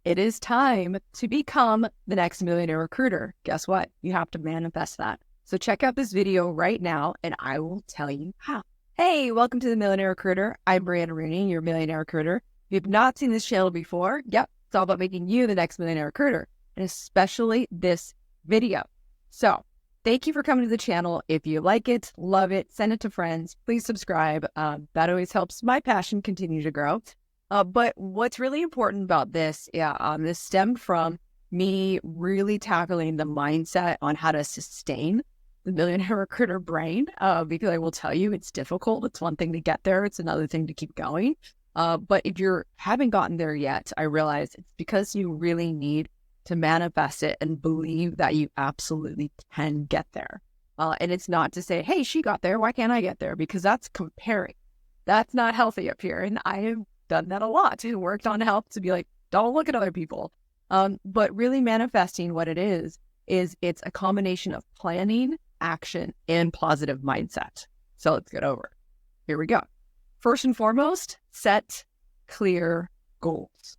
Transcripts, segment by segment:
It is time to become the next millionaire recruiter. Guess what? You have to manifest that. So check out this video right now and I will tell you how. Hey, welcome to the Millionaire Recruiter. I'm Brianna Rooney, your Millionaire Recruiter. If you've not seen this channel before, yep, it's all about making you the next millionaire recruiter, and especially this video. So thank you for coming to the channel. If you like it, love it, send it to friends. Please subscribe. That always helps my passion continue to grow. But what's really important about this, this stemmed from me really tackling the mindset on how to sustain the millionaire recruiter brain, because I will tell you it's difficult. It's one thing to get there. It's another thing to keep going. But if you haven't gotten there yet, I realize it's because you really need to manifest it and believe that you absolutely can get there. And it's not to say, hey, she got there, why can't I get there? Because that's comparing. That's not healthy up here. And I have done that a lot and worked on health to be like, don't look at other people. But really manifesting what it is it's a combination of planning, action, and positive mindset. So let's get over it. Here we go. First and foremost, set clear goals.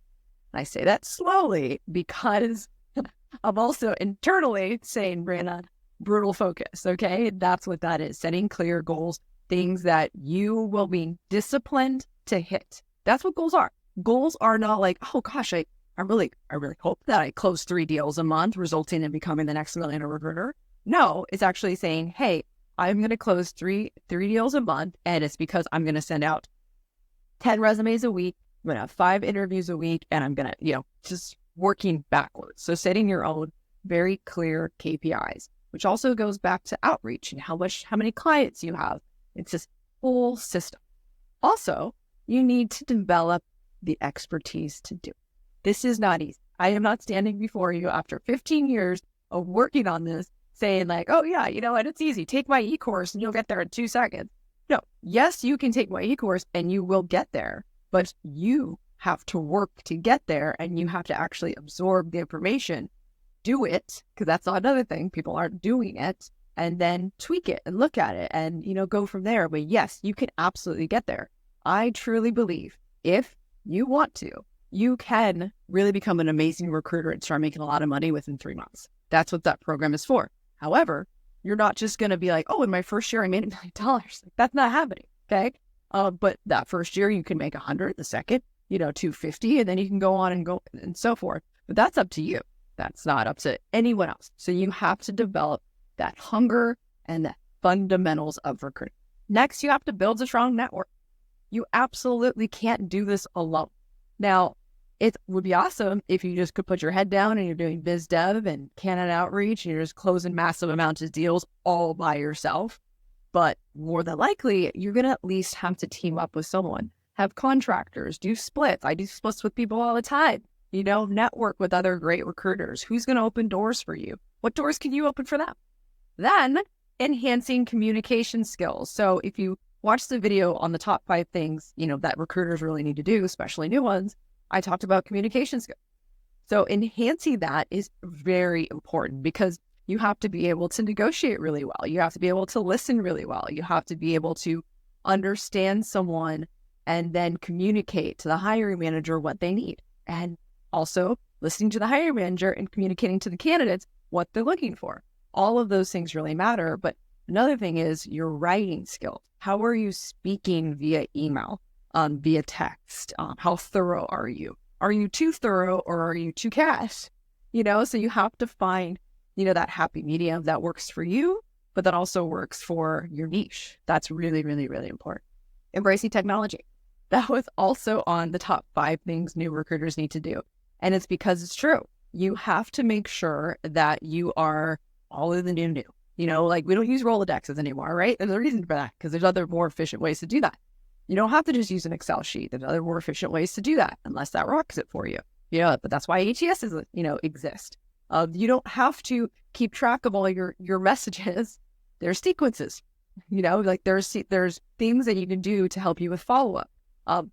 I say that slowly because I'm also internally saying, Brianna, brutal focus, okay? That's what that is, setting clear goals, things that you will be disciplined to hit. That's what goals are. Goals are not like, oh gosh, I really hope that I close 3 deals a month, resulting in becoming the next millionaire recruiter. No, it's actually saying, hey, I'm going to close three deals a month, and it's because I'm going to send out 10 resumes a week. I'm going to have 5 interviews a week, and I'm going to, just working backwards. So setting your own very clear KPIs, which also goes back to outreach and how many clients you have. It's this whole system. Also, you need to develop the expertise to do it. This is not easy. I am not standing before you after 15 years of working on this saying like, oh yeah, you know what, it's easy. Take my e-course and you'll get there in 2 seconds. No, yes, you can take my e-course and you will get there, but you have to work to get there and you have to actually absorb the information, do it, because that's another thing. People aren't doing it, and then tweak it and look at it and, go from there. But yes, you can absolutely get there. I truly believe if you want to, you can really become an amazing recruiter and start making a lot of money within 3 months. That's what that program is for. However, you're not just going to be like, oh, in my first year, I made $1 million. That's not happening. Okay. But that first year you can make 100, the second, 250, and then you can go on and go and so forth. But that's up to you. That's not up to anyone else. So you have to develop that hunger and the fundamentals of recruiting. Next, you have to build a strong network. You absolutely can't do this alone. Now, it would be awesome if you just could put your head down and you're doing biz dev and candidate outreach and you're just closing massive amounts of deals all by yourself. But more than likely, you're going to at least have to team up with someone, have contractors, do splits. I do splits with people all the time. Network with other great recruiters. Who's going to open doors for you? What doors can you open for them? Then enhancing communication skills. So if you watch the video on the top 5 things, that recruiters really need to do, especially new ones, I talked about communication skills. So enhancing that is very important because you have to be able to negotiate really well. You have to be able to listen really well. You have to be able to understand someone and then communicate to the hiring manager what they need. And also listening to the hiring manager and communicating to the candidates what they're looking for. All of those things really matter. But another thing is your writing skills. How are you speaking via email? Via text? How thorough are you? Are you too thorough or are you too cash? So you have to find, that happy medium that works for you, but that also works for your niche. That's really, really, really important. Embracing technology. That was also on the top 5 things new recruiters need to do. And it's because it's true. You have to make sure that you are all in the new. We don't use Rolodexes anymore, right? There's a reason for that because there's other more efficient ways to do that. You don't have to just use an Excel sheet. There's other more efficient ways to do that, unless that rocks it for you. But that's why ATSs, exist. You don't have to keep track of all your messages. There's sequences. There's things that you can do to help you with follow-up.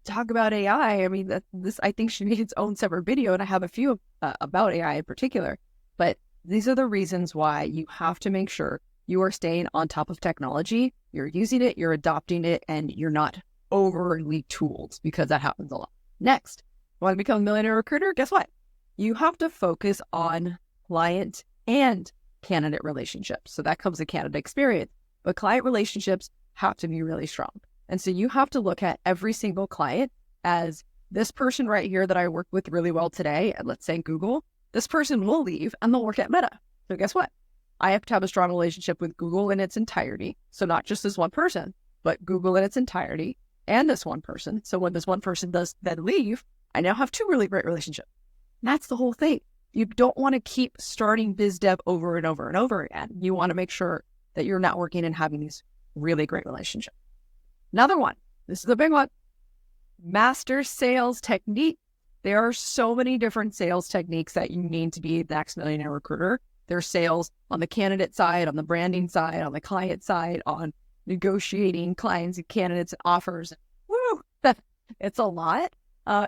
Talk about AI. I mean, this I think should be its own separate video, and I have a few about AI in particular. But these are the reasons why you have to make sure you are staying on top of technology. You're using it, you're adopting it, and you're not overly tooled, because that happens a lot. Next, want to become a millionaire recruiter? Guess what? you have to focus on client and candidate relationships. So that comes with candidate experience, but client relationships have to be really strong. And so you have to look at every single client as this person right here that I work with really well today, and let's say Google, this person will leave and they'll work at Meta. So guess what? I have to have a strong relationship with Google in its entirety. So not just this one person, but Google in its entirety and this one person. So when this one person does then leave, I now have two really great relationships. And that's the whole thing. You don't want to keep starting biz dev over and over and over again. You want to make sure that you're networking and having these really great relationships. Another one, this is a big one, master sales technique. There are so many different sales techniques that you need to be the next millionaire recruiter. There's sales on the candidate side, on the branding side, on the client side, on negotiating clients and candidates and offers. Woo, it's a lot.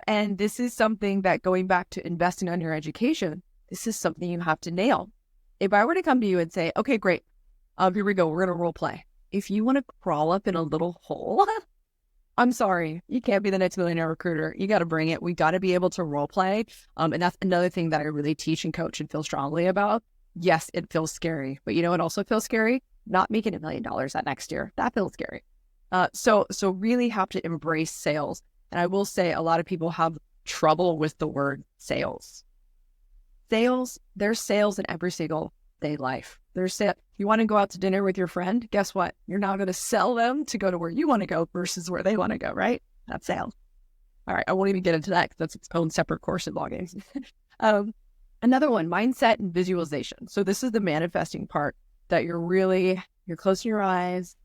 And this is something that, going back to investing on your education, this is something you have to nail. If I were to come to you and say, okay, great, here we go, we're going to role play. If you want to crawl up in a little hole, I'm sorry, you can't be the next millionaire recruiter. You got to bring it. We got to be able to role play. And that's another thing that I really teach and coach and feel strongly about. Yes, it feels scary, but you know what also feels scary? Not making $1 million that next year. That feels scary. So really have to embrace sales. And I will say a lot of people have trouble with the word sales. Sales, there's sales in every single day life. There's sales. You want to go out to dinner with your friend? Guess what? You're now going to sell them to go to where you want to go versus where they want to go, right? That's sales. All right, I won't even get into that because that's its own separate course in blogging. Another one, mindset and visualization. So this is the manifesting part, that you're closing your eyes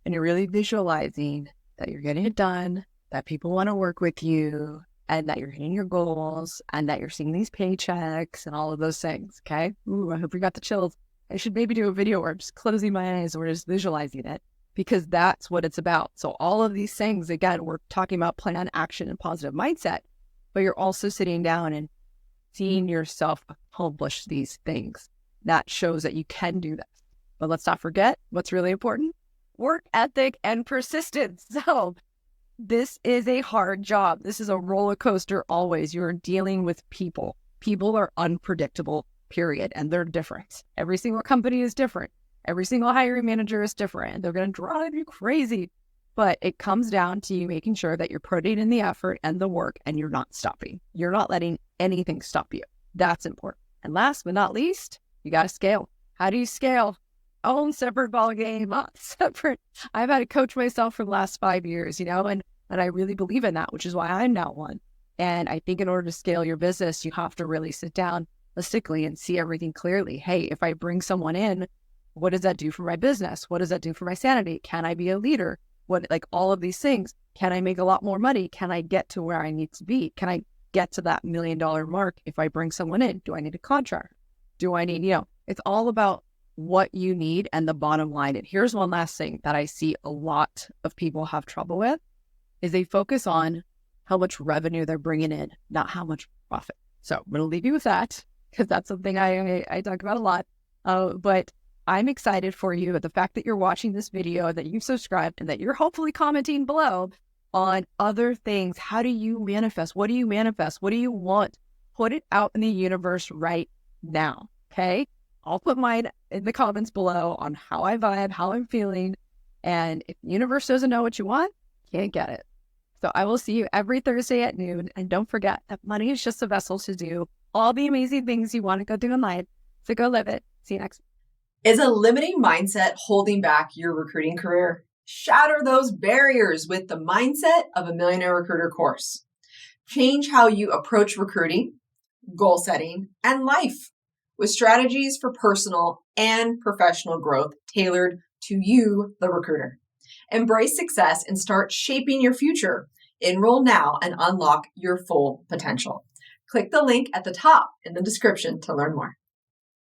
and you're really visualizing that you're getting it done, that people want to work with you, and that you're hitting your goals, and that you're seeing these paychecks and all of those things, okay? Ooh, I hope you got the chills. I should maybe do a video where I'm just closing my eyes or just visualizing it, because that's what it's about. So all of these things, again, we're talking about plan, action, and positive mindset, but you're also sitting down and seeing yourself accomplish these things. That shows that you can do this. But let's not forget what's really important: work ethic and persistence. So this is a hard job. This is a roller coaster always. You're dealing with people. People are unpredictable, period. And they're different. Every single company is different. Every single hiring manager is different. They're going to drive you crazy. But it comes down to you making sure that you're putting in the effort and the work, and you're not stopping. You're not letting anything stop you. That's important. And last but not least, you got to scale. How do you scale? Own separate ball game, separate. I've had to coach myself for the last 5 years, and I really believe in that, which is why I'm now one. And I think in order to scale your business, you have to really sit down holistically and see everything clearly. Hey, if I bring someone in, what does that do for my business? What does that do for my sanity? Can I be a leader? All of these things. Can I make a lot more money? Can I get to where I need to be? Can I get to that $1 million mark if I bring someone in? Do I need a contract? Do I need, it's all about what you need and the bottom line. And here's one last thing that I see a lot of people have trouble with, is they focus on how much revenue they're bringing in, not how much profit. So I'm going to leave you with that, because that's something I talk about a lot. But I'm excited for you at the fact that you're watching this video, that you've subscribed, and that you're hopefully commenting below on other things. How do you manifest? What do you manifest? What do you want? Put it out in the universe right now, okay? I'll put mine in the comments below on how I vibe, how I'm feeling. And if the universe doesn't know what you want, you can't get it. So I will see you every Thursday at noon. And don't forget that money is just a vessel to do all the amazing things you want to go do in life. So go live it. See you next week. Is a limiting mindset holding back your recruiting career? Shatter those barriers with the Mindset of a Millionaire Recruiter course. Change how you approach recruiting, goal setting, and life with strategies for personal and professional growth tailored to you, the recruiter. Embrace success and start shaping your future. Enroll now and unlock your full potential. Click the link at the top in the description to learn more.